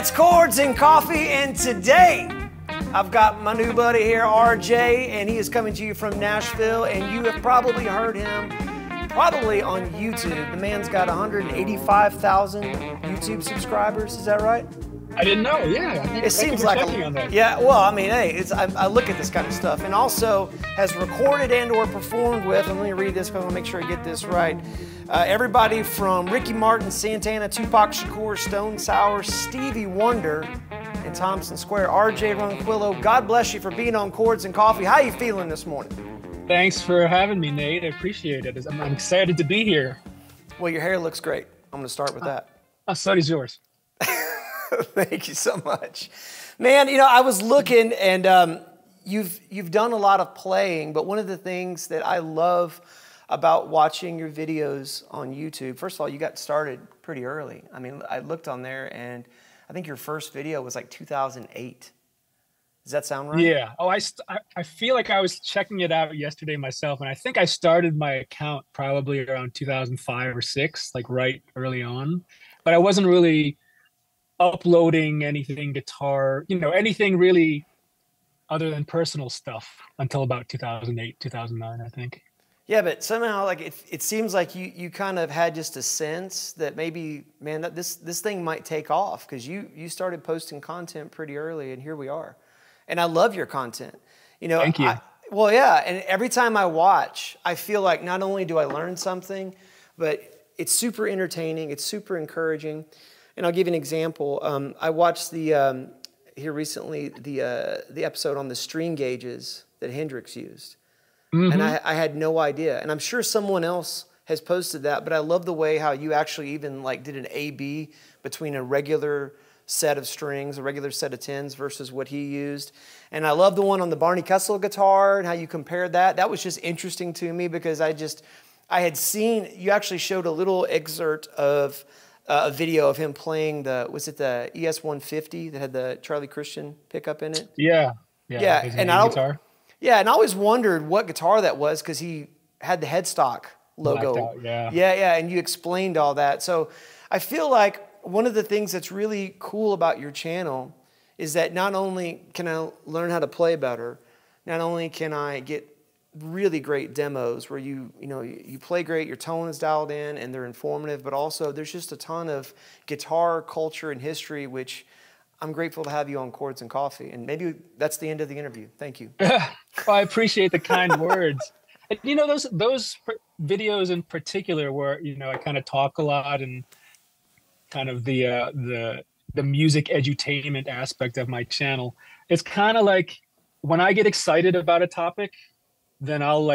it's Chords and Coffee, and today I've got my new buddy here, RJ, and he is coming to you from Nashville, and you have probably heard him probably on YouTube. The man's got 185,000 YouTube subscribers, is that right? I didn't know, yeah. It seems like on that. Yeah, well, I mean, hey, I look at this kind of stuff, and also has recorded and or performed with, and let me read this because I want to make sure I get this right, everybody from Ricky Martin, Santana, Tupac Shakur, Stone Sour, Stevie Wonder, and Thompson Square. RJ Ronquillo, God bless you for being on Chords and Coffee. How you feeling this morning? Thanks for having me, Nate. I appreciate it. I'm excited to be here. Well, your hair looks great. I'm going to start with that. So does yours. Thank you so much. Man, you know, I was looking, and you've done a lot of playing, but one of the things that I love about watching your videos on YouTube, first of all, you got started pretty early. I mean, I looked on there, and I think your first video was like 2008. Does that sound right? Yeah. Oh, I feel like I was checking it out yesterday myself, and I think I started my account probably around 2005 or 6, like right early on. But I wasn't really uploading anything guitar, you know, anything really other than personal stuff until about 2008, 2009, I think. Yeah, but somehow, like, it seems like you kind of had just a sense that maybe, man, that this thing might take off, because you started posting content pretty early, and here we are. And I love your content. You know, thank you. Well, yeah, and every time I watch, I feel like not only do I learn something, but it's super entertaining, it's super encouraging. And I'll give you an example. I watched here recently the episode on the string gauges that Hendrix used. Mm-hmm. And I had no idea. And I'm sure someone else has posted that, but I love the way how you actually even like did an A-B between a regular set of strings, a regular set of 10s versus what he used. And I love the one on the Barney Kessel guitar and how you compared that. That was just interesting to me, because I had seen, you actually showed a little excerpt of a video of him playing was it the ES-150 that had the Charlie Christian pickup in it? Yeah. And I always wondered what guitar that was, because he had the headstock logo. Out, yeah. Yeah, and you explained all that. So I feel like one of the things that's really cool about your channel is that not only can I learn how to play better, not only can I get really great demos where you play great, your tone is dialed in and they're informative, but also there's just a ton of guitar culture and history, which I'm grateful to have you on Chords and Coffee. And maybe that's the end of the interview. Thank you. Well, I appreciate the kind words. And, you know, those videos in particular where, you know, I kind of talk a lot and kind of the music edutainment aspect of my channel. It's kind of like when I get excited about a topic, then I'll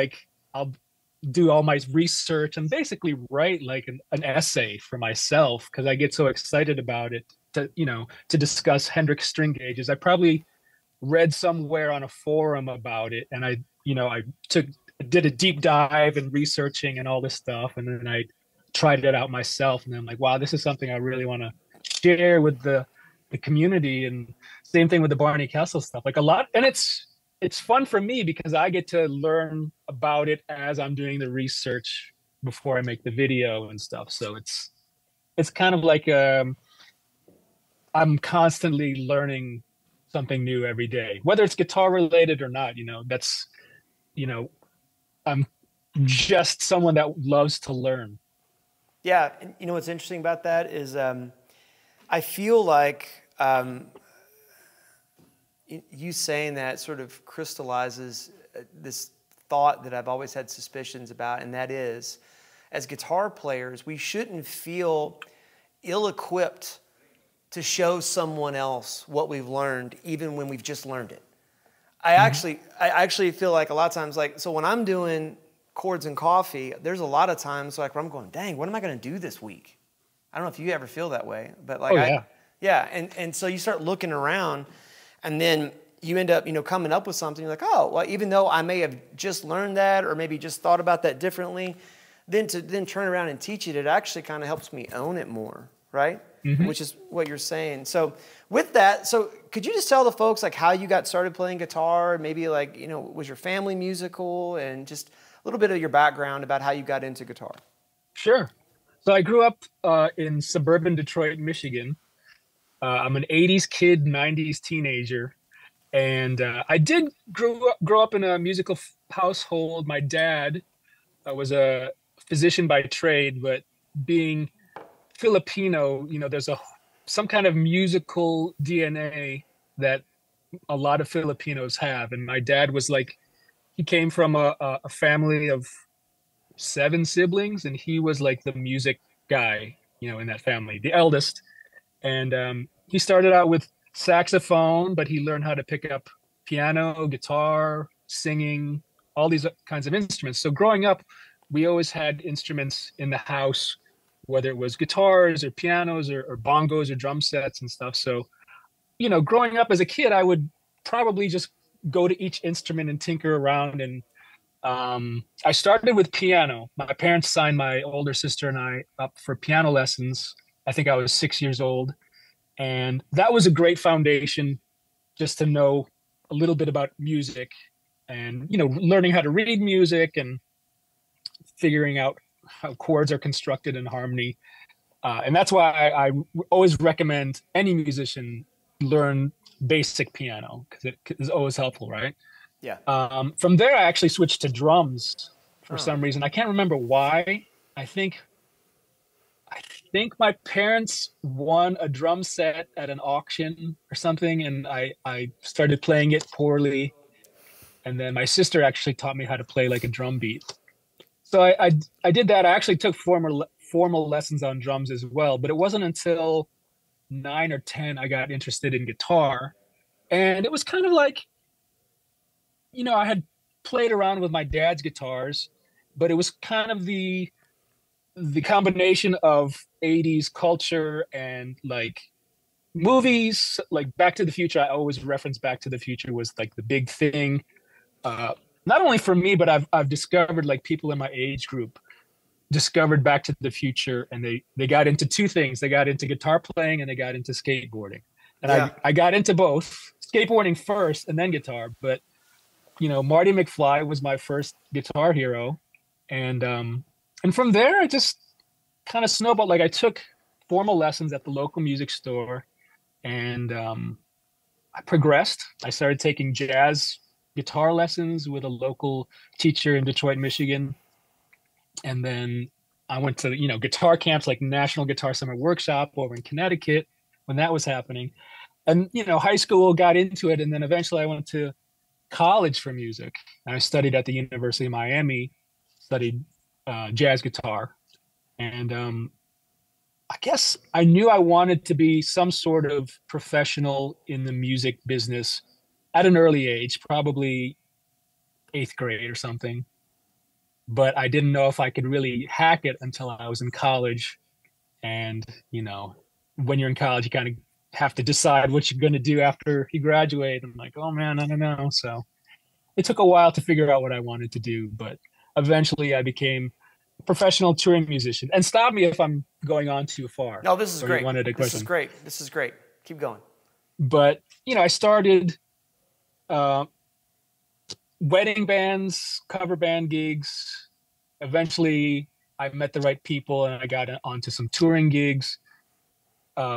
do all my research and basically write like an essay for myself, because I get so excited about it to discuss Hendrix string gauges. I probably read somewhere on a forum about it, and I did a deep dive and researching and all this stuff, and then I tried it out myself, and then I'm like, wow, this is something I really want to share with the community. And same thing with the Barney Kessel stuff, like a lot. And it's fun for me because I get to learn about it as I'm doing the research before I make the video and stuff. So it's kind of like I'm constantly learning something new every day, whether it's guitar related or not. I'm just someone that loves to learn. Yeah, and you know what's interesting about that is I feel like you saying that sort of crystallizes this thought that I've always had suspicions about, and that is, as guitar players, we shouldn't feel ill-equipped to show someone else what we've learned, even when we've just learned it. I actually feel like a lot of times, like, so when I'm doing Chords and Coffee, there's a lot of times like where I'm going, dang, what am I going to do this week? I don't know if you ever feel that way, but like, and so you start looking around, and then you end up, coming up with something. You're like, oh, well, even though I may have just learned that, or maybe just thought about that differently, then to turn around and teach it, it actually kind of helps me own it more, right? Mm-hmm. Which is what you're saying. So with that, so could you just tell the folks like how you got started playing guitar? Maybe like, was your family musical, and just a little bit of your background about how you got into guitar. Sure. So I grew up in suburban Detroit, Michigan. I'm an 80s kid, 90s teenager. And I did grow up in a musical household. My dad was a physician by trade, but being Filipino, there's some kind of musical DNA that a lot of Filipinos have. And my dad was like, he came from a family of 7 siblings, and he was like the music guy, in that family, the eldest. And he started out with saxophone, but he learned how to pick up piano, guitar, singing, all these kinds of instruments. So growing up, we always had instruments in the house, whether it was guitars or pianos or bongos or drum sets and stuff. So, growing up as a kid, I would probably just go to each instrument and tinker around. And I started with piano. My parents signed my older sister and I up for piano lessons. I think I was 6 years old. And that was a great foundation just to know a little bit about music and, learning how to read music and figuring out how chords are constructed in harmony. And that's why I always recommend any musician learn basic piano, because it is always helpful, right? Yeah. From there, I actually switched to drums for some reason. I can't remember why. I think my parents won a drum set at an auction or something, and I started playing it poorly. And then my sister actually taught me how to play like a drum beat. So I did that. I actually took formal lessons on drums as well, but it wasn't until 9 or 10 I got interested in guitar. And it was kind of like, I had played around with my dad's guitars, but it was kind of the combination of 80s culture and like movies, like Back to the Future. I always reference Back to the Future was like the big thing. Not only for me, but I've discovered, like, people in my age group discovered Back to the Future, and they got into two things. They got into guitar playing and they got into skateboarding. And Yeah. I got into both, skateboarding first and then guitar. But, Marty McFly was my first guitar hero. And from there, I just kind of snowballed. Like, I took formal lessons at the local music store, and I progressed. I started taking jazz guitar lessons with a local teacher in Detroit, Michigan. And then I went to, guitar camps like National Guitar Summer Workshop over in Connecticut when that was happening. And, high school, got into it. And then eventually I went to college for music. I studied at the University of Miami, studied jazz guitar. And I guess I knew I wanted to be some sort of professional in the music business at an early age, probably 8th grade or something. But I didn't know if I could really hack it until I was in college. And, when you're in college, you kind of have to decide what you're going to do after you graduate. I'm like, oh man, I don't know. So it took a while to figure out what I wanted to do. But eventually I became a professional touring musician. And stop me if I'm going on too far. No, this is great. This is great. This is great. Keep going. But, I started wedding bands, cover band gigs. Eventually, I met the right people and I got onto some touring gigs,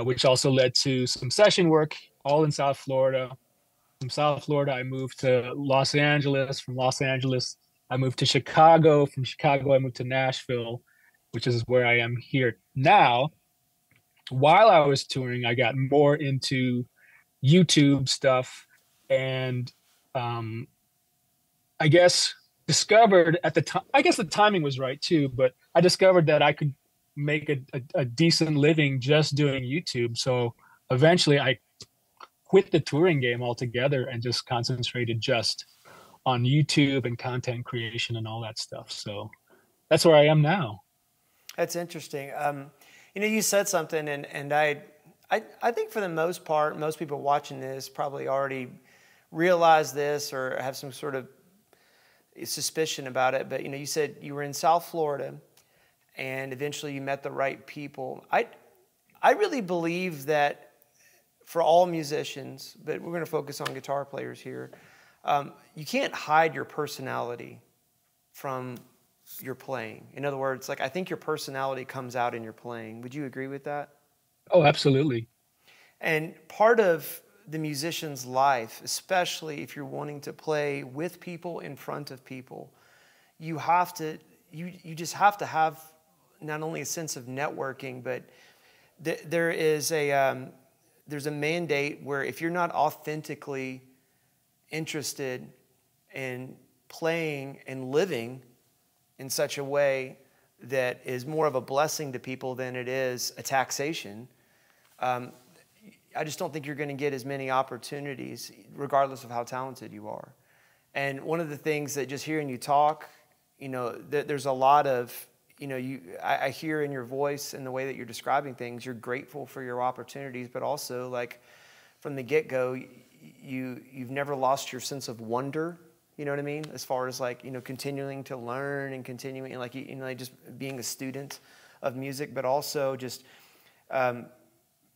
which also led to some session work, all in South Florida. From South Florida, I moved to Los Angeles. From Los Angeles, I moved to Chicago. From Chicago, I moved to Nashville, which is where I am here now. While I was touring, I got more into YouTube stuff, and I guess discovered at the time, I guess the timing was right too, but I discovered that I could make a decent living just doing YouTube. So eventually I quit the touring game altogether and just concentrated just on YouTube and content creation and all that stuff. So that's where I am now. That's interesting. You said something, and I think for the most part, most people watching this probably already realize this or have some sort of suspicion about it. But you said you were in South Florida, and eventually you met the right people. I really believe that for all musicians, but we're going to focus on guitar players here. You can't hide your personality from your playing. In other words, like, I think your personality comes out in your playing. Would you agree with that? Oh, absolutely. And part of the musician's life, especially if you're wanting to play with people, in front of people, you just have to have not only a sense of networking, but there's a mandate where if you're not authentically interested in playing and living in such a way that is more of a blessing to people than it is a taxation, I just don't think you're going to get as many opportunities, regardless of how talented you are. And one of the things that just hearing you talk, there's a lot of, I hear in your voice and the way that you're describing things, you're grateful for your opportunities, but also like from the get-go, you've never lost your sense of wonder. You know what I mean? As far as like, continuing to learn and continuing, like, just being a student of music, but also just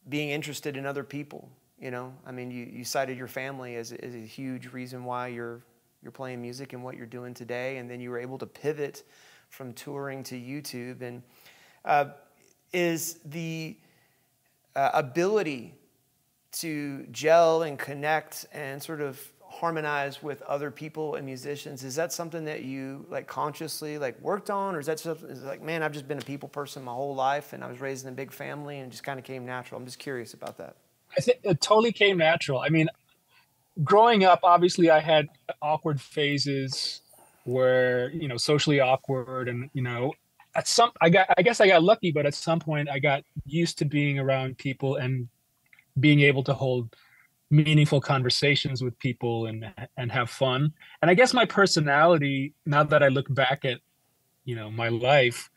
being interested in other people. I mean, you cited your family as a huge reason why you're playing music and what you're doing today, and then you were able to pivot from touring to YouTube. And is the ability to gel and connect and sort of harmonize with other people and musicians, is that something that you like consciously like worked on, or is that something, is it like, man, I've just been a people person my whole life and I was raised in a big family and it just kind of came natural? I'm just curious about that. I think it totally came natural. I mean, growing up, obviously I had awkward phases where, socially awkward, and, I guess I got lucky, but at some point I got used to being around people and being able to hold meaningful conversations with people and have fun. And I guess my personality, now that I look back at, my life,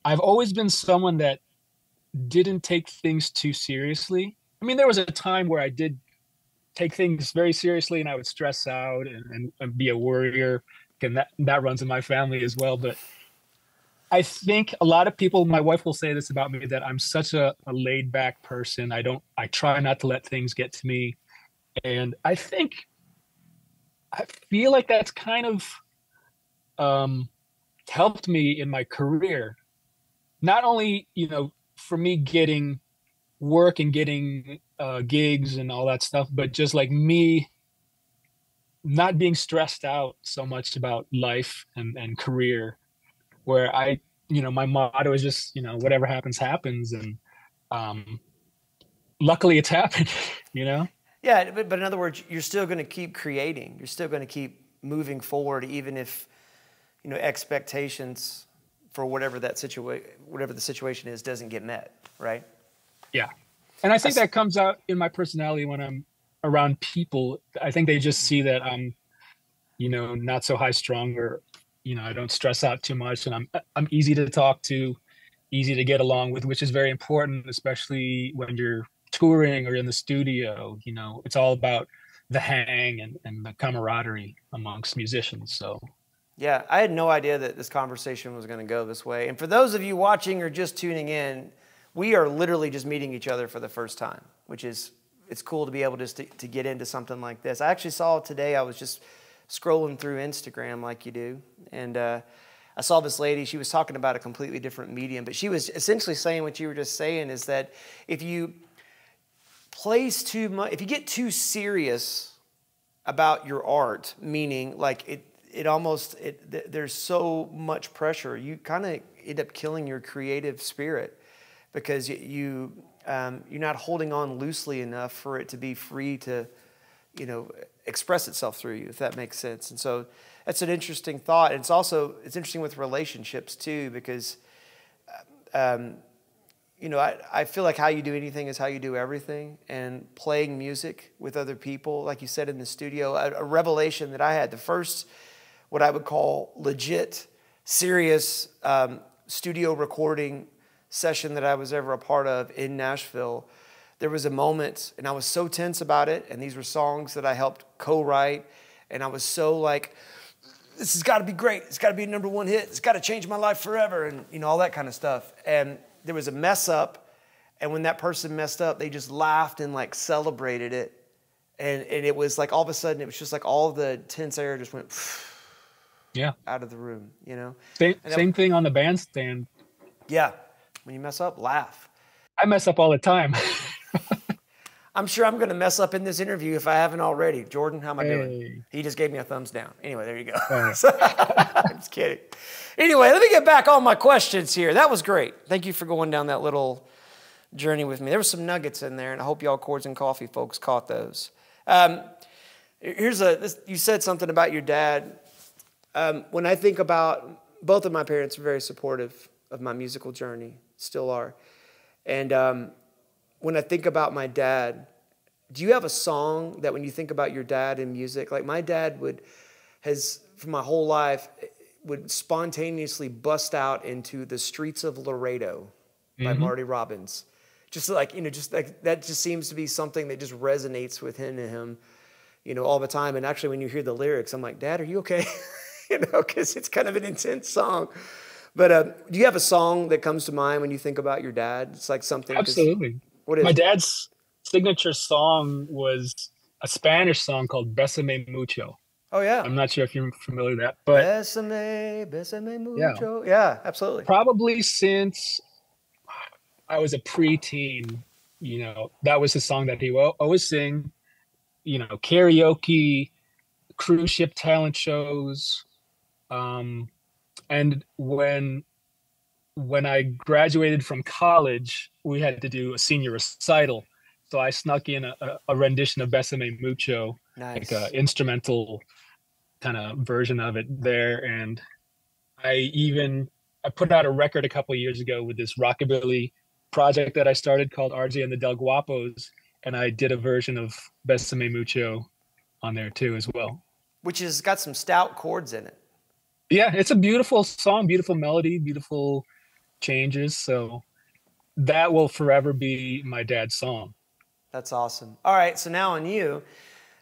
I've always been someone that didn't take things too seriously. I mean, there was a time where I did take things very seriously and I would stress out and be a worrier, and that runs in my family as well. But I think a lot of people, my wife will say this about me, that I'm such a laid back person. I try not to let things get to me. And I feel like that's kind of helped me in my career. Not only, for me getting work and getting gigs and all that stuff, but just like me not being stressed out so much about life and career, where my motto is just, whatever happens, happens. And luckily it's happened, Yeah, but in other words, you're still going to keep creating. You're still going to keep moving forward, even if, expectations for whatever the situation is doesn't get met, right? Yeah. And I think that comes out in my personality when I'm around people. I think they just see that I'm, not so high strung, or, I don't stress out too much, and I'm easy to talk to, easy to get along with, which is very important, especially when you're touring or in the studio. It's all about the hang and the camaraderie amongst musicians. So yeah, I had no idea that this conversation was going to go this way. And for those of you watching or just tuning in, we are literally just meeting each other for the first time, which is, it's cool to be able to get into something like this. I actually saw today, I was just scrolling through Instagram like you do, and I saw this lady. She was talking about a completely different medium, but she was essentially saying what you were just saying, is that if you place too much, if you get too serious about your art, meaning like there's so much pressure, you kind of end up killing your creative spirit, because you're not holding on loosely enough for it to be free to, express itself through you, if that makes sense. And so that's an interesting thought. It's interesting with relationships too, because, I feel like how you do anything is how you do everything. And playing music with other people, like you said, in the studio, a revelation that I had, the first, what I would call legit, serious studio recording session that I was ever a part of in Nashville, there was a moment, and I was so tense about it, and these were songs that I helped co-write, and I was so like, this has got to be great, it's got to be a #1 hit, it's got to change my life forever, and all that kind of stuff. And there was a mess up, and when that person messed up, they just laughed and like celebrated it, and it was like all of a sudden, it was just like all the tense air just went out of the room, Same thing on the bandstand. Yeah. When you mess up, laugh. I mess up all the time. I'm sure I'm going to mess up in this interview if I haven't already. Jordan, how am I doing? He just gave me a thumbs down. Anyway, there you go. I'm just kidding. Anyway, let me get back on my questions here. That was great. Thank you for going down that little journey with me. There were some nuggets in there, and I hope y'all Chords and Coffee folks caught those. You said something about your dad. When I think about, both of my parents are very supportive of my musical journey, still are. And when I think about my dad, do you have a song that when you think about your dad in music, like my dad for my whole life, would spontaneously bust out into The Streets of Laredo by Marty Robbins. Just like that just seems to be something that just resonates with him, all the time. And actually when you hear the lyrics, I'm like, Dad, are you okay? Because it's kind of an intense song. But do you have a song that comes to mind when you think about your dad? It's like something. Absolutely. What is My it? dad's signature song was a Spanish song called Bésame Mucho. Oh, yeah. I'm not sure if you're familiar with that, but Bésame mucho. Yeah, absolutely. Probably since I was a preteen, that was the song that he would always sing, karaoke, cruise ship talent shows. And when I graduated from college, we had to do a senior recital. So I snuck in a rendition of Bésame Mucho, nice. like an instrumental kind of version of it there. And I put out a record a couple of years ago with this rockabilly project that I started called RJ and the Del Guapos. And I did a version of Bésame Mucho on there too as well. Which has got some stout chords in it. Yeah, it's a beautiful song, beautiful melody, beautiful changes. So that will forever be my dad's song. That's awesome. All right, so now on you.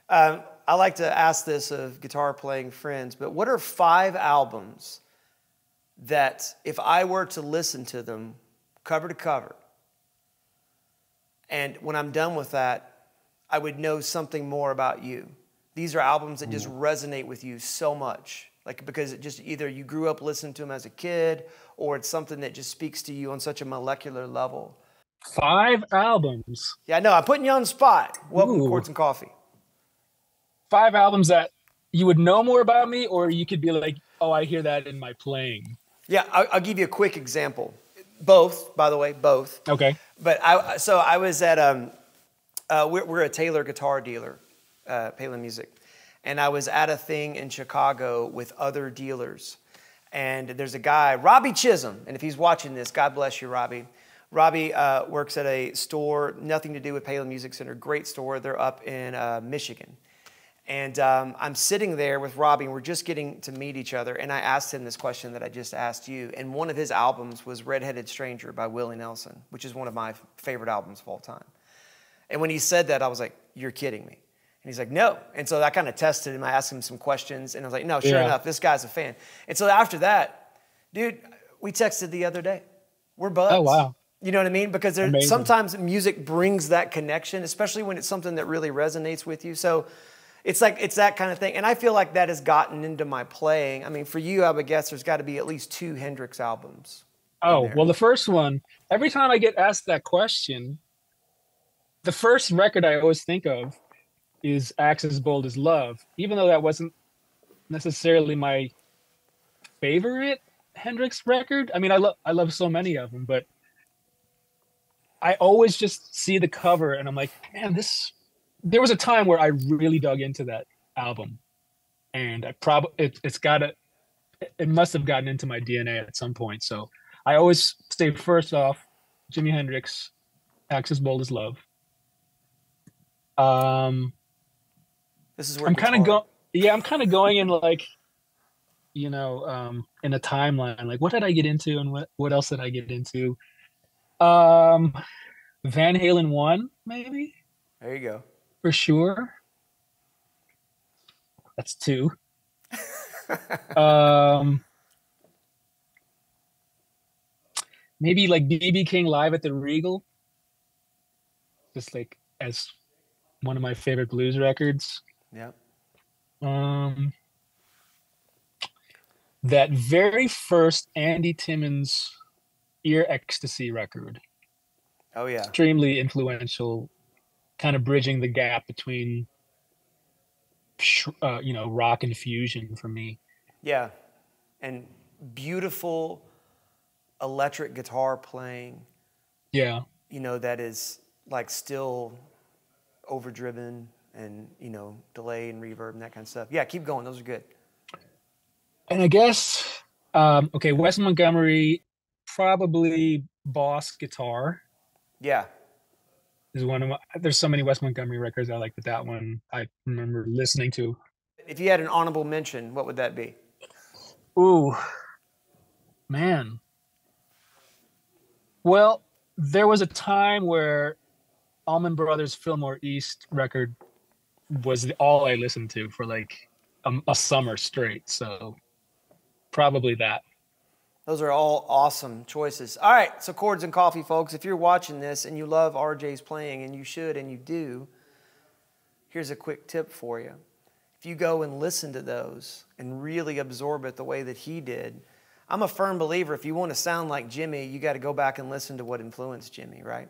I like to ask this of guitar playing friends, but what are 5 albums that if I were to listen to them cover to cover, and when I'm done with that, I would know something more about you? These are albums that just resonate with you so much. Like, because it just either you grew up listening to them as a kid, or it's something that just speaks to you on such a molecular level. 5 albums. Yeah, I know. I'm putting you on the spot. Welcome to Chords and Coffee. 5 albums that you would know more about me, or you could be like, oh, I hear that in my playing. Yeah, I'll give you a quick example. Both, by the way, both. Okay. But I was at we're a Taylor guitar dealer, Palen Music, and I was at a thing in Chicago with other dealers, and there's a guy, Robbie Chisum, and if he's watching this, God bless you, Robbie. Robbie works at a store, nothing to do with Palen Music Center, great store. They're up in Michigan. And I'm sitting there with Robbie, and we're just getting to meet each other, and I asked him this question that I just asked you, and one of his albums was Red-Headed Stranger by Willie Nelson, which is one of my favorite albums of all time. And when he said that, I was like, you're kidding me. And he's like, no. And so I kind of tested him. I asked him some questions, and I was like, no, sure enough, this guy's a fan. And so after that, dude, we texted the other day. We're buds. Oh, wow. You know what I mean? Because sometimes music brings that connection, especially when it's something that really resonates with you. So it's that kind of thing. And I feel like that has gotten into my playing. I mean, for you, I would guess there's got to be at least 2 Hendrix albums. Oh, well, the first one, every time I get asked that question, the first record I always think of is Axe as Bold as Love, even though that wasn't necessarily my favorite Hendrix record. I mean, I love so many of them, but I always just see the cover and I'm like, man, there was a time where I really dug into that album, and it must have gotten into my DNA at some point. So I always say first off, Jimi Hendrix, Axe as Bold as Love. This is where I'm kind of going in like, in a timeline, like what did I get into and what else did I get into? Van Halen 1, maybe. There you go. For sure. That's 2. Maybe like BB King Live at the Regal. Just like as one of my favorite blues records. Yep. That very first Andy Timmons Ear Ecstasy record. Oh yeah. Extremely influential kind of bridging the gap between rock and fusion for me. Yeah, and beautiful electric guitar playing. Yeah. That is like still overdriven and, delay and reverb and that kind of stuff. Yeah, keep going. Those are good. And I guess, okay, Wes Montgomery, probably Boss Guitar. Yeah. Is one of my, there's so many Wes Montgomery records I like, but that one I remember listening to. If you had an honorable mention, what would that be? Ooh, man. Well, there was a time where Allman Brothers Fillmore East record was all I listened to for like a summer straight. So probably that. Those are all awesome choices. All right, so Chords and Coffee, folks, if you're watching this and you love RJ's playing, and you should and you do, here's a quick tip for you. If you go and listen to those and really absorb it the way that he did, I'm a firm believer if you want to sound like Jimmy, you got to go back and listen to what influenced Jimmy, right?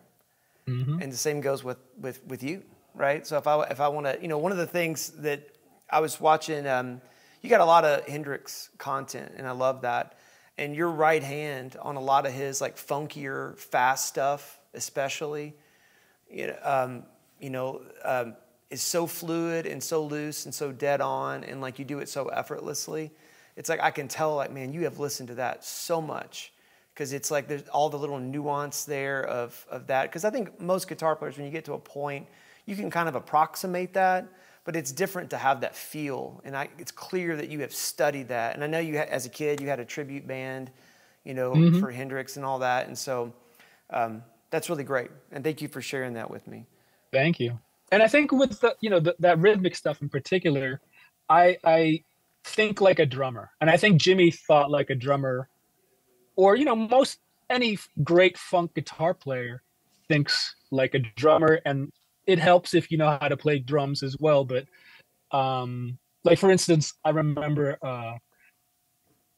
Mm-hmm. And the same goes with you, right? So if I want to, one of the things that I was watching, you got a lot of Hendrix content, and I love that. And your right hand on a lot of his like funkier, fast stuff, especially, is so fluid and so loose and so dead on, and like you do it so effortlessly. It's like I can tell, like, man, you have listened to that so much, because it's like there's all the little nuance there of that. Because I think most guitar players, when you get to a point, you can kind of approximate that, but it's different to have that feel. And it's clear that you have studied that. And I know you, as a kid, you had a tribute band, mm-hmm. for Hendrix and all that. And so that's really great. And thank you for sharing that with me. Thank you. And I think with that rhythmic stuff in particular, I think like a drummer. And I think Jimmy thought like a drummer, or, any great funk guitar player thinks like a drummer. And it helps if you know how to play drums as well. But like, for instance, I remember an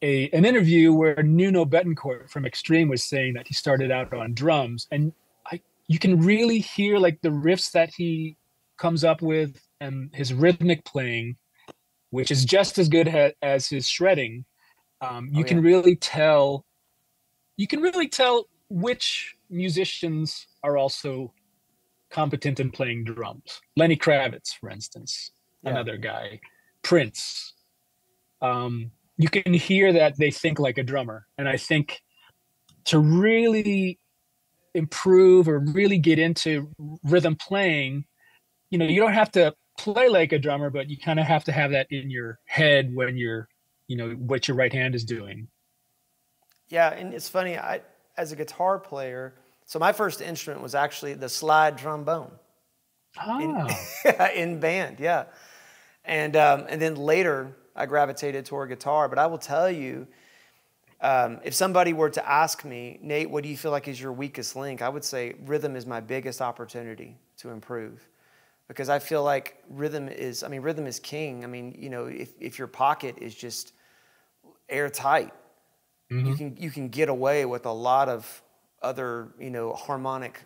interview where Nuno Bettencourt from Extreme was saying that he started out on drums, and you can really hear like the riffs that he comes up with and his rhythmic playing, which is just as good as his shredding. You can really tell which musicians are also competent in playing drums. Lenny Kravitz, for instance, another guy, Prince. You can hear that they think like a drummer. And I think to really improve or really get into rhythm playing, you don't have to play like a drummer, but you kind of have to have that in your head when you're, what your right hand is doing. Yeah, and it's funny, as a guitar player, so my first instrument was actually the slide trombone. In band, yeah. And then later I gravitated toward guitar. But I will tell you, if somebody were to ask me, Nate, what do you feel like is your weakest link? I would say rhythm is my biggest opportunity to improve. Because I feel like rhythm is king. I mean, if your pocket is just airtight, mm-hmm. you can get away with a lot of other, harmonic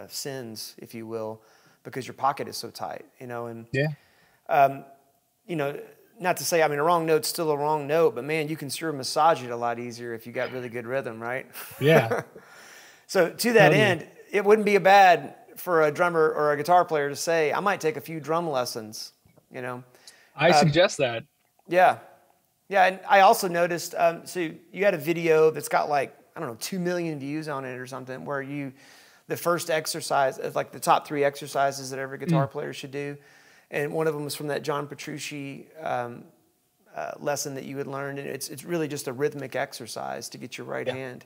sins, if you will, because your pocket is so tight, and not to say, a wrong note's still a wrong note, but man, you can sure massage it a lot easier if you got really good rhythm, right? Yeah. So to that end, it wouldn't be bad for a drummer or a guitar player to say, I might take a few drum lessons, I suggest that. Yeah. Yeah, and I also noticed, so you had a video that's got 2 million views on it or something, where the first exercise, like the top 3 exercises that every guitar player should do. And one of them was from that John Petrucci lesson that you had learned. And it's really just a rhythmic exercise to get your right hand.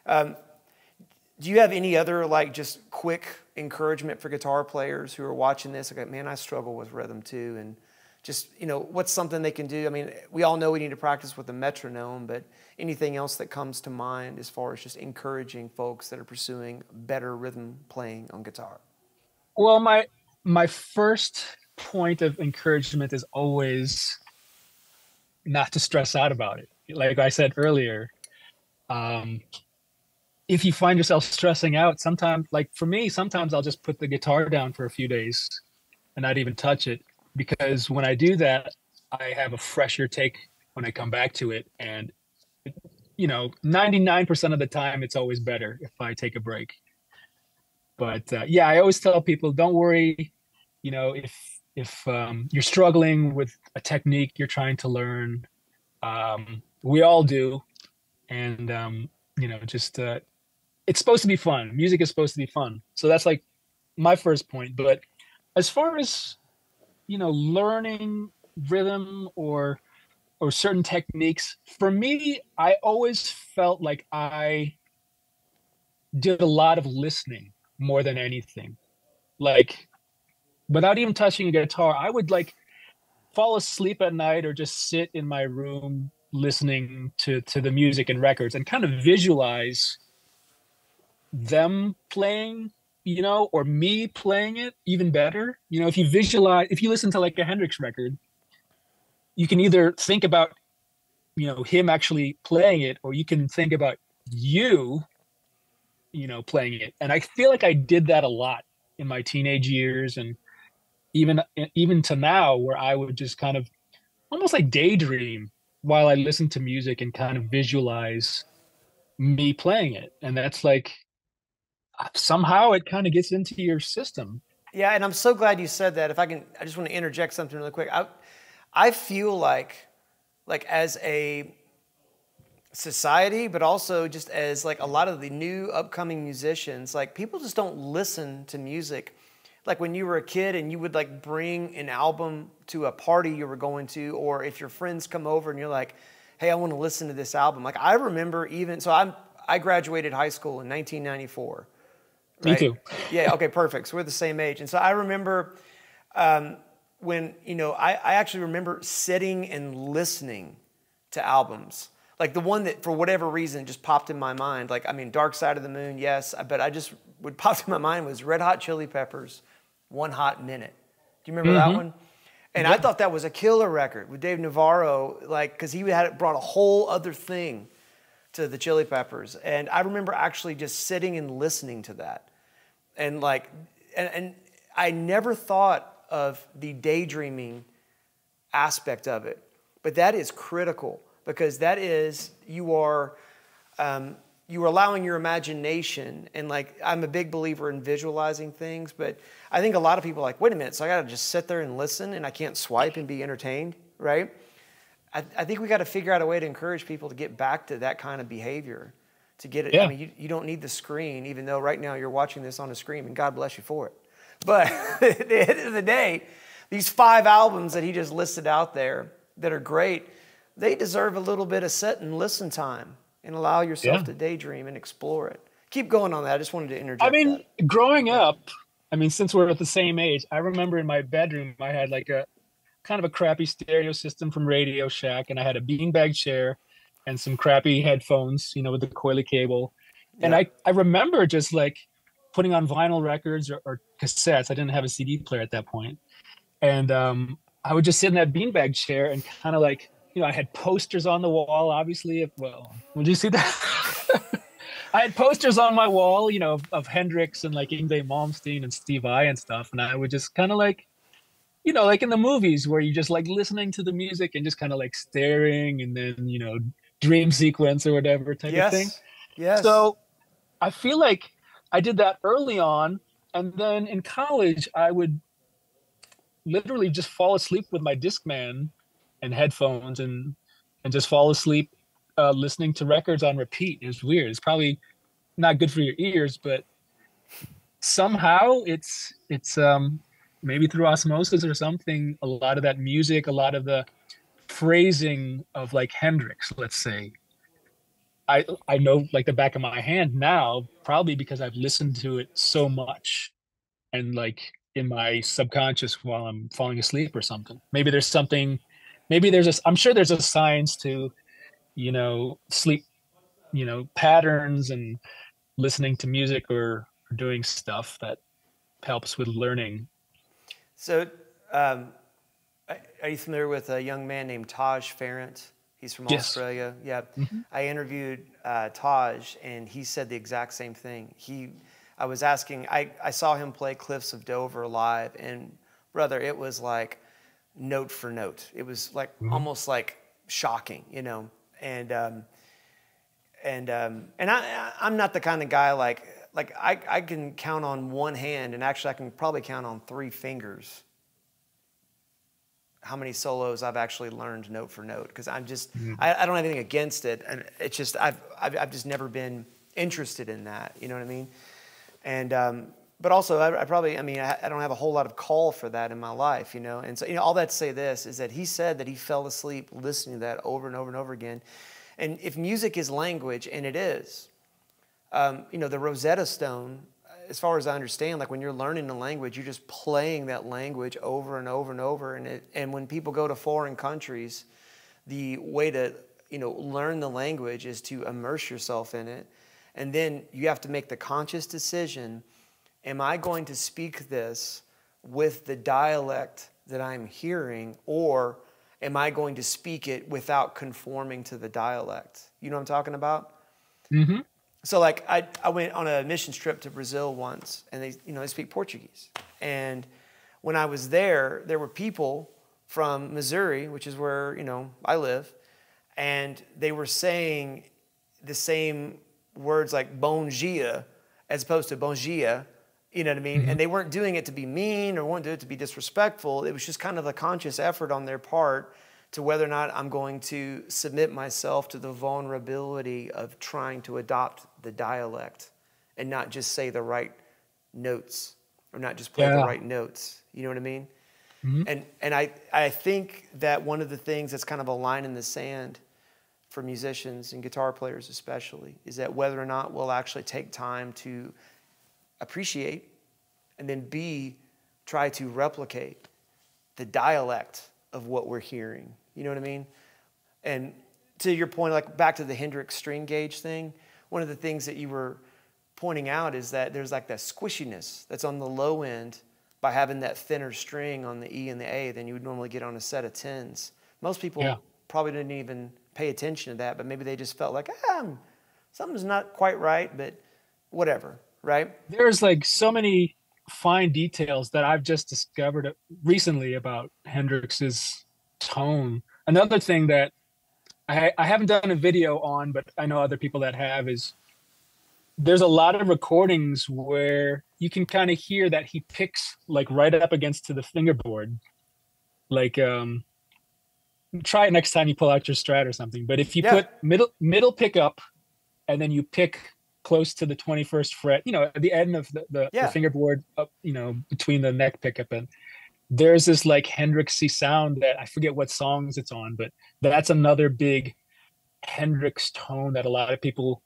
Do you have any other just quick encouragement for guitar players who are watching this? Like, man, I struggle with rhythm too. And just, what's something they can do? We all know we need to practice with a metronome, but anything else that comes to mind as far as just encouraging folks that are pursuing better rhythm playing on guitar? Well, my first point of encouragement is always not to stress out about it. Like I said earlier, if you find yourself stressing out, sometimes, like for me, sometimes I'll just put the guitar down for a few days and not even touch it, because when I do that, I have a fresher take when I come back to it. And, 99% of the time, it's always better if I take a break. But yeah, I always tell people, don't worry, if you're struggling with a technique you're trying to learn, we all do. And, just it's supposed to be fun. Music is supposed to be fun. So that's like my first point. But as far as, learning rhythm or certain techniques, for me, I always felt like I did a lot of listening more than anything. Like, without even touching a guitar, I would like fall asleep at night or just sit in my room listening to the music and records and kind of visualize them playing, or me playing it even better. If you listen to like a Hendrix record, you can either think about, him actually playing it, or you can think about you, playing it. And I feel like I did that a lot in my teenage years, and even to now, where I would just kind of almost like daydream while I listen to music and kind of visualize me playing it. And that's like, somehow it kind of gets into your system. Yeah, and I'm so glad you said that. If I can, I just want to interject something really quick. I feel like as a society, but also just as like a lot of the new upcoming musicians, like people just don't listen to music. Like when you were a kid and you would like bring an album to a party you were going to, or if your friends come over and you're like, hey, I want to listen to this album. Like I remember I graduated high school in 1994. Right? Me too. Yeah, okay, perfect. So we're the same age. And so I remember when, I actually remember sitting and listening to albums. Like the one that, for whatever reason, just popped in my mind. Like, Dark Side of the Moon, yes, but what popped in my mind was Red Hot Chili Peppers, One Hot Minute. Do you remember that one? And I thought that was a killer record with Dave Navarro, like, because he brought a whole other thing to the Chili Peppers. And I remember actually just sitting and listening to that. And and I never thought of the daydreaming aspect of it, but that is critical, because that is, you are allowing your imagination. And like, I'm a big believer in visualizing things, but I think a lot of people are like, wait a minute, so I got to just sit there and listen and I can't swipe and be entertained, right? I think we got to figure out a way to encourage people to get back to that kind of behavior. To get it, yeah. You don't need the screen, even though right now you're watching this on a screen, and God bless you for it. But at the end of the day, these 5 albums that he just listed out there that are great, they deserve a little bit of sit and listen time and allow yourself to daydream and explore it. Keep going on that. I just wanted to interject that. Growing up, since we're at the same age, I remember in my bedroom, I had like a kind of a crappy stereo system from Radio Shack, and I had a beanbag chair and some crappy headphones, with the coily cable. And I remember just like putting on vinyl records or cassettes. I didn't have a CD player at that point. And I would just sit in that beanbag chair and kind of like, I had posters on the wall, obviously. Would you see that? I had posters on my wall, of Hendrix and like Yngwie Malmsteen and Steve Vai and stuff. And I would just kind of like, like in the movies where you just like listening to the music and just kind of like staring, and then, dream sequence or whatever type of thing. Yes. So I feel like I did that early on. And then in college, I would literally just fall asleep with my Discman and headphones and just fall asleep listening to records on repeat. It's weird. It's probably not good for your ears, but somehow it's maybe through osmosis or something, a lot of that music, a lot of the phrasing of like Hendrix, let's say, I know like the back of my hand now, probably because I've listened to it so much and like in my subconscious while I'm falling asleep or something. I'm sure there's a science to, sleep, patterns and listening to music or doing stuff that helps with learning. So, are you familiar with a young man named Taj Farrant? He's from Yes. Australia. Yeah. I interviewed Taj, and he said the exact same thing. I was asking, I saw him play Cliffs of Dover live, and brother, it was like note for note. It was like almost like shocking, you know. And I'm not the kind of guy like I can count on one hand, and actually I can probably count on 3 fingers how many solos I've actually learned note for note, because I'm just I don't have anything against it, and it's just I've just never been interested in that, you know what I mean? And but also I don't have a whole lot of call for that in my life, you know. And so, you know, all that to say this is that he said that he fell asleep listening to that over and over and over again. And if music is language, and it is, you know, the Rosetta Stone, as far as I understand, like when you're learning a language, you're just playing that language over and over and over. And when people go to foreign countries, the way to, you know, learn the language is to immerse yourself in it. And then you have to make the conscious decision, am I going to speak this with the dialect that I'm hearing, or am I going to speak it without conforming to the dialect? You know what I'm talking about? Mm-hmm. So like I went on a missions trip to Brazil once, and they speak Portuguese. And when I was there were people from Missouri, which is where, you know, I live, and they were saying the same words like bon dia as opposed to bon dia, you know what I mean? And they weren't doing it to be mean or weren't doing it to be disrespectful. It was just kind of a conscious effort on their part to whether or not I'm going to submit myself to the vulnerability of trying to adopt the dialect and not just say the right notes or not just play the right notes. You know what I mean? And I think that one of the things that's kind of a line in the sand for musicians and guitar players especially is that whether or not we'll actually take time to appreciate and then B, try to replicate the dialect of what we're hearing. You know what I mean? And to your point, like back to the Hendrix string gauge thing, one of the things that you were pointing out is that there's like that squishiness that's on the low end by having that thinner string on the E and the A than you would normally get on a set of 10s. Most people probably didn't even pay attention to that, but maybe they just felt like, something's not quite right, but whatever, right? There's like so many fine details that I've just discovered recently about Hendrix's tone. Another thing that I haven't done a video on, but I know other people that have, is there's a lot of recordings where you can kind of hear that he picks like right up against to the fingerboard. Like, try it next time you pull out your Strat or something. But if you put middle pickup and then you pick close to the 21st fret, you know, at the end of the fingerboard up, you know, between the neck pickup, and there's this like Hendrixy sound that I forget what songs it's on, but that's another big Hendrix tone that a lot of people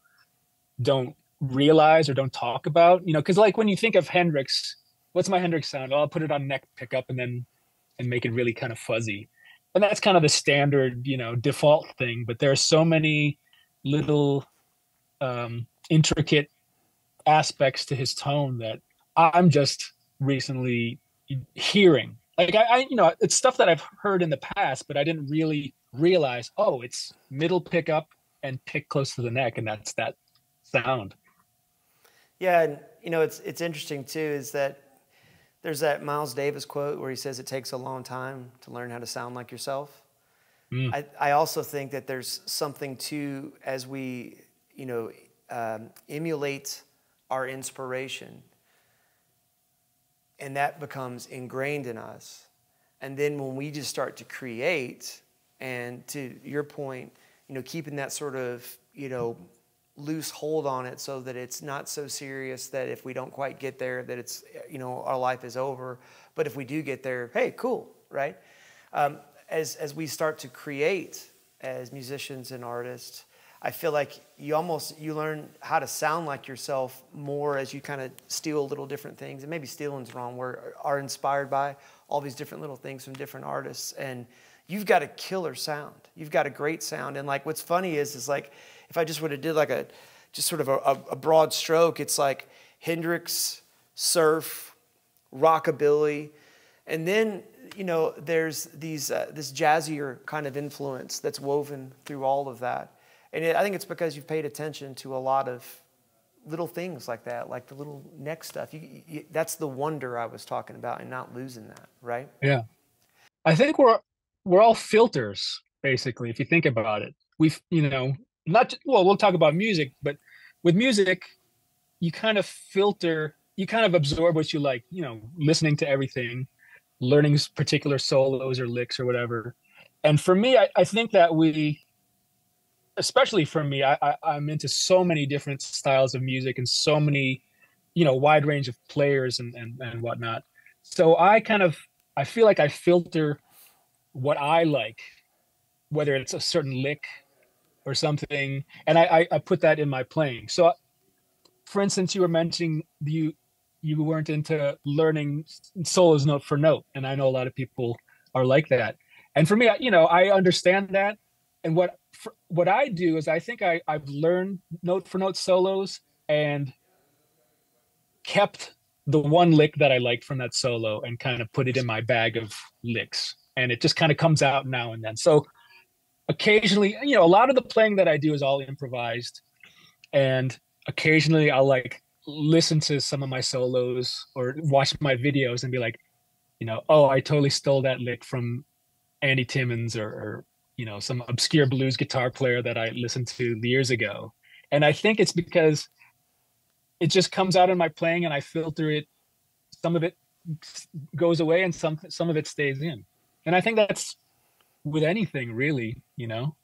don't realize or don't talk about, you know, because like when you think of Hendrix, what's my Hendrix sound? Oh, I'll put it on neck pickup and make it really kind of fuzzy. And that's kind of the standard, you know, default thing. But there are so many little intricate aspects to his tone that I'm just recently hearing. Like I you know, it's stuff that I've heard in the past, but I didn't really realize, oh, it's middle pickup and pick close to the neck, and that's that sound. Yeah, and you know, it's interesting too, is that there's that Miles Davis quote where he says it takes a long time to learn how to sound like yourself. I also think that there's something to, as we, you know, emulate our inspiration, and that becomes ingrained in us. And then when we just start to create, and to your point, you know, keeping that sort of, you know, loose hold on it so that it's not so serious that if we don't quite get there that it's, you know, our life is over. But if we do get there, hey, cool, right? As we start to create as musicians and artists, I feel like you learn how to sound like yourself more as you kind of steal little different things. And maybe stealing's the wrong word, are inspired by all these different little things from different artists. And you've got a killer sound. You've got a great sound. And like, what's funny is like, if I just would have did like just sort of a broad stroke, it's like Hendrix, surf, rockabilly, And then, you know, there's these this jazzier kind of influence that's woven through all of that. And I think it's because you've paid attention to a lot of little things like that, like the little neck stuff. That's the wonder I was talking about, and not losing that, right? Yeah. I think we're all filters, basically, if you think about it. We've, you know, well, we'll talk about music, but with music, you kind of filter, you kind of absorb what you like, you know, listening to everything, learning particular solos or licks or whatever. And for me, I think that especially for me, I'm into so many different styles of music and so many, you know, wide range of players and whatnot. So I feel like I filter what I like, whether it's a certain lick or something, and I put that in my playing. So, for instance, you were mentioning you weren't into learning solos note for note, and I know a lot of people are like that. And for me, you know, I understand that. And what I do is I think I've learned note for note solos and kept the one lick that I liked from that solo and kind of put it in my bag of licks. And it just kind of comes out now and then. So occasionally, you know, a lot of the playing that I do is all improvised. And occasionally I'll like listen to some of my solos or watch my videos and be like, you know, oh, I totally stole that lick from Andy Timmons or you know, some obscure blues guitar player that I listened to years ago. And I think it's because it just comes out in my playing and I filter it. Some of it goes away and some of it stays in. And I think that's with anything really, you know?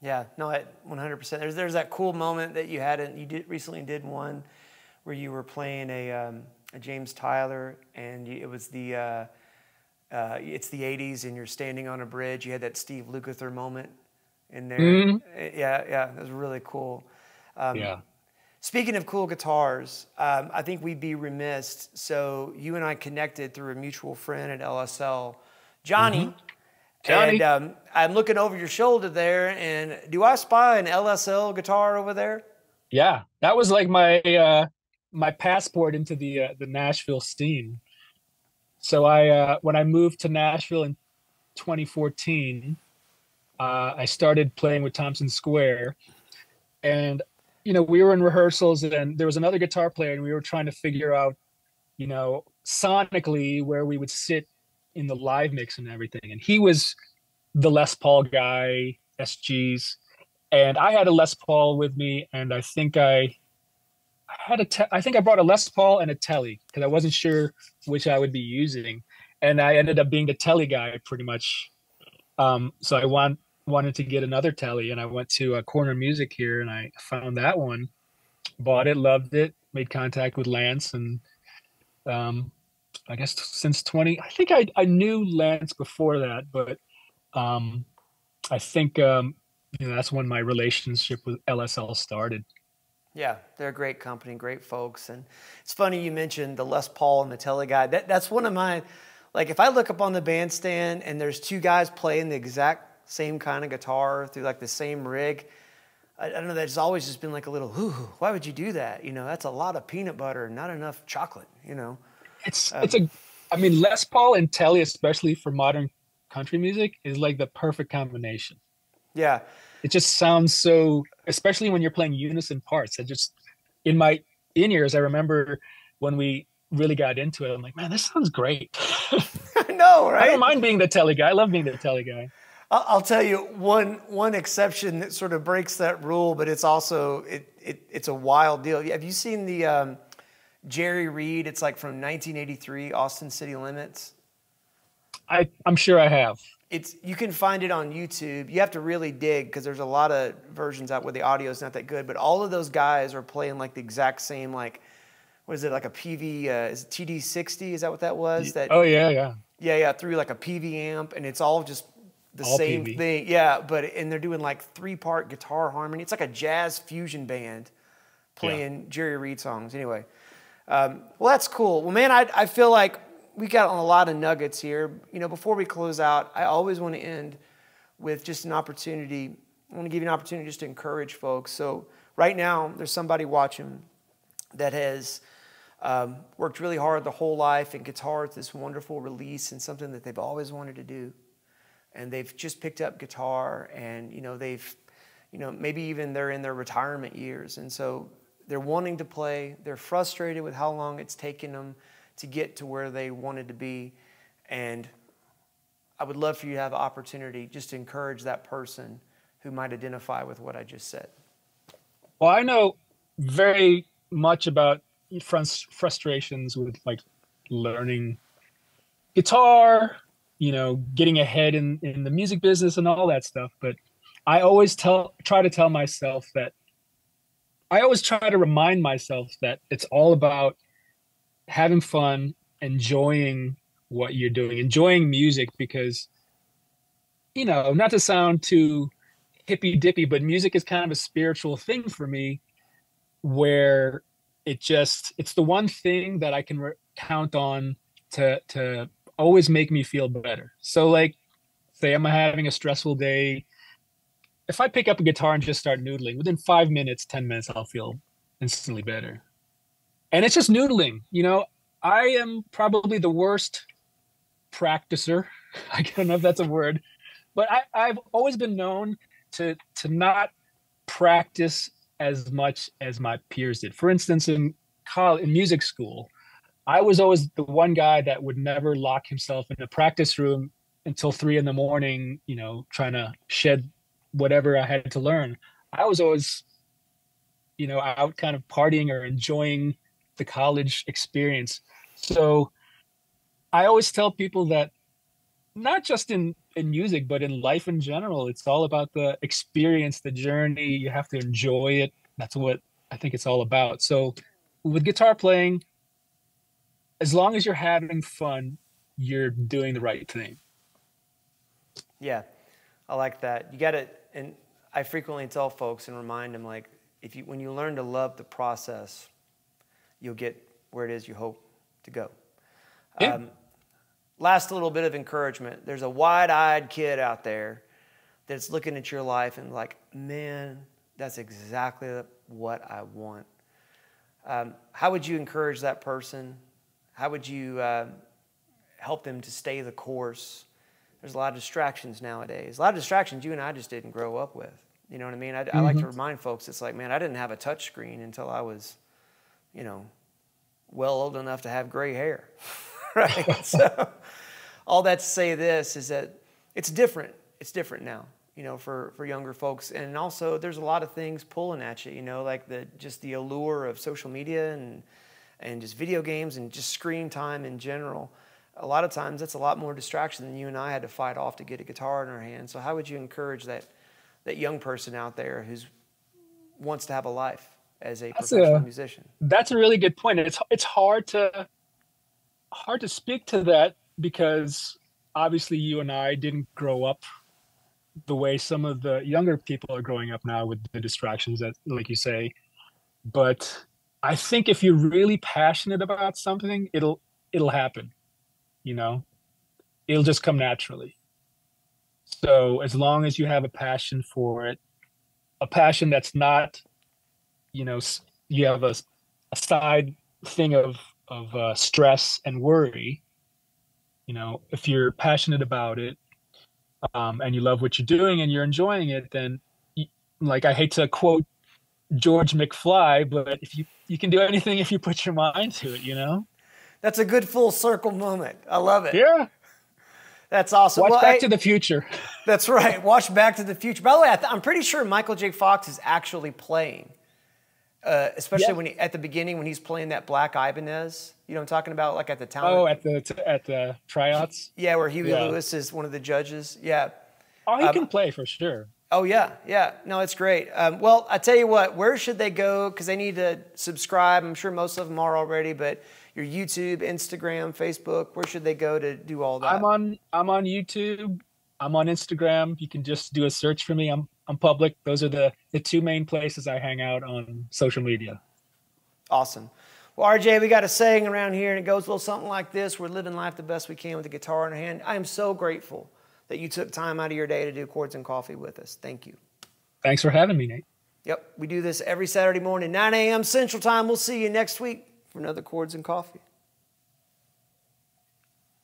Yeah, no, 100%. There's that cool moment that you had, and you recently did one where you were playing a James Tyler, and it was it's the 80s, and you're standing on a bridge. You had that Steve Lukather moment in there. Mm-hmm. Yeah, that was really cool. Yeah. Speaking of cool guitars, I think we'd be remiss. So you and I connected through a mutual friend at LSL, Johnny. Mm-hmm. Johnny. And I'm looking over your shoulder there, and do I spy an LSL guitar over there? Yeah, that was like my my passport into the Nashville scene. So when I moved to Nashville in 2014, I started playing with Thompson Square, and you know, we were in rehearsals and there was another guitar player and we were trying to figure out, you know, sonically where we would sit in the live mix and everything. And he was the Les Paul guy, SGs, and I had a Les Paul with me, and I think I brought a Les Paul and a Tele because I wasn't sure which I would be using, and I ended up being the Tele guy pretty much. So I wanted to get another Tele, and I went to Corner Music here, and I found that one, bought it, loved it, made contact with Lance, and I guess since I think I knew Lance before that, but I think you know, that's when my relationship with LSL started. Yeah, they're a great company, great folks. And it's funny you mentioned the Les Paul and the Tele guy. That's one of my, like, if I look up on the bandstand and there's two guys playing the exact same kind of guitar through like the same rig, I don't know, that's always just been like a little, ooh, why would you do that? You know, that's a lot of peanut butter and not enough chocolate, you know. I mean, Les Paul and Tele, especially for modern country music, is like the perfect combination. Yeah. It just sounds so, especially when you're playing unison parts. In my in-ears, I remember when we really got into it, I'm like, man, this sounds great. I know, right? I don't mind being the Tele guy. I love being the Tele guy. I'll tell you one exception that sort of breaks that rule, but it's also, it's a wild deal. Have you seen the Jerry Reed? It's like from 1983, Austin City Limits. I'm sure I have. You can find it on YouTube. You have to really dig because there's a lot of versions out where the audio is not that good. But all of those guys are playing like the exact same, like, what is it, like a PV? Is it TD60? Is that what that was? Oh yeah. Yeah. Through like a PV amp, and it's all just the same PV. thing. Yeah, and they're doing like 3-part guitar harmony. It's like a jazz fusion band playing Jerry Reed songs. Anyway, well, that's cool. Well, man, I feel like we got a lot of nuggets here. You know, before we close out, I always want to end with just an opportunity. I want to give you an opportunity just to encourage folks. So right now, there's somebody watching that has worked really hard the whole life, and guitar is this wonderful release and something that they've always wanted to do. And they've just picked up guitar, and maybe even they're in their retirement years, and so they're wanting to play. They're frustrated with how long it's taken them to get to where they wanted to be, and I would love for you to have an opportunity just to encourage that person who might identify with what I just said. Well, I know very much about frustrations with like learning guitar, getting ahead in the music business and all that stuff. But I always try to remind myself that it's all about having fun, enjoying what you're doing, enjoying music, because, not to sound too hippy dippy, but music is kind of a spiritual thing for me, where it's the one thing that I can count on to always make me feel better. So like, say I'm having a stressful day. If I pick up a guitar and just start noodling, within 5 minutes, 10 minutes, I'll feel instantly better. And it's just noodling. I am probably the worst practicer. I don't know if that's a word, but I've always been known to not practice as much as my peers did. For instance, in music school, I was always the one guy that would never lock himself in a practice room until 3 a.m, trying to shed whatever I had to learn. I was always, out kind of partying or enjoying the college experience. So I always tell people that not just in music, but in life in general, it's all about the experience, the journey. You have to enjoy it. That's what I think it's all about. So with guitar playing, as long as you're having fun, you're doing the right thing. Yeah, I like that. You got to, and I frequently tell folks and remind them, like, when you learn to love the process, you'll get where it is you hope to go. Yeah. Last little bit of encouragement. There's a wide-eyed kid out there that's looking at your life and like, man, that's exactly what I want. How would you encourage that person? How would you help them to stay the course? There's a lot of distractions nowadays. A lot of distractions you and I just didn't grow up with. You know what I mean? I like to remind folks, it's like, man, I didn't have a touch screen until I was, well old enough to have gray hair. Right? So all that to say this is that it's different. It's different now, for younger folks. And also there's a lot of things pulling at you, like the allure of social media and just video games and just screen time in general. A lot of times that's a lot more distraction than you and I had to fight off to get a guitar in our hand. So how would you encourage that young person out there who wants to have a life as a professional musician? That's a really good point. It's hard to speak to that, because obviously you and I didn't grow up the way some of the younger people are growing up now with the distractions that, like you say. But I think if you're really passionate about something, it'll happen. It'll just come naturally. So as long as you have a passion for it, a passion that's not, you have a side thing of stress and worry. If you're passionate about it, and you love what you're doing and you're enjoying it, then I hate to quote George McFly, but if you can do anything if you put your mind to it, That's a good full circle moment. I love it. Yeah. That's awesome. Watch Back to the Future. That's right. Watch Back to the Future. By the way, I'm pretty sure Michael J. Fox is actually playing, especially when at the beginning when he's playing that Black Ibanez. You know what I'm talking about, like at the talent. Oh, at the tryouts. Yeah, where Huey Lewis is one of the judges. Yeah. Oh, he can play for sure. Oh yeah. No, it's great. Well, I tell you what, where should they go? Because they need to subscribe. I'm sure most of them are already, but your YouTube, Instagram, Facebook, where should they go to do all that? I'm on YouTube. I'm on Instagram. You can just do a search for me. I'm public. Those are the two main places I hang out on social media. Awesome. Well, RJ, we got a saying around here, and it goes a little something like this: we're living life the best we can with a guitar in our hand. I am so grateful that you took time out of your day to do Chords and Coffee with us. Thank you. Thanks for having me, Nate. Yep, we do this every Saturday morning, 9 a.m. Central Time. We'll see you next week. for another Chords and Coffee.